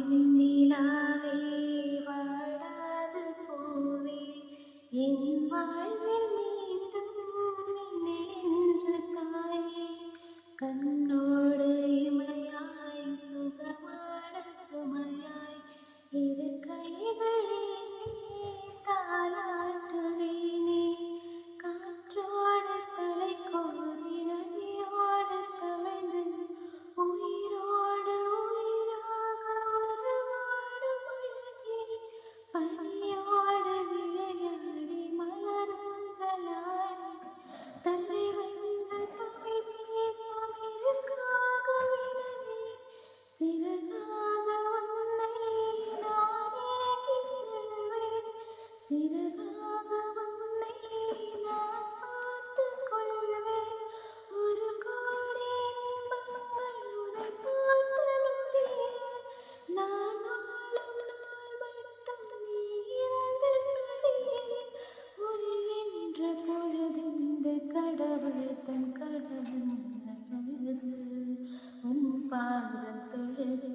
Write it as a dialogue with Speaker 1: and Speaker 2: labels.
Speaker 1: வாவெண்ணிலாவே வாடாத பூவே என் வாழ்வில் மீண்டும் நின்ற தாயே கண்ணோடு இமையாய் சுகமான சுமையாய் இரு கைகளே தாலாட்டுவேனே காற்றோடு தலை கோதி நதியோடு தவழ்ந்து உயிரோடு உயிராக உருவாடும் அழகே பனியோடு விளையாடி மலரஞ்சலாடி தலை வைந்த தமிழ் பேசும் இருக்காக விடவே சிறகாக உன்னை நானேகி செல்வேன் சிறகாக உன்னை நான் பார்த்துக் கொள்வேன் ஒரு கோடி இன்பங்கள் உன்னை பார்த்த நொடியில் நான் வாழும் நாள் மட்டும் நீ இந்த நொடியில் உருகின்ற பொழுதிந்த கடவுள் தன் கடவுள் தொழுது உன் பாதம் தொழுது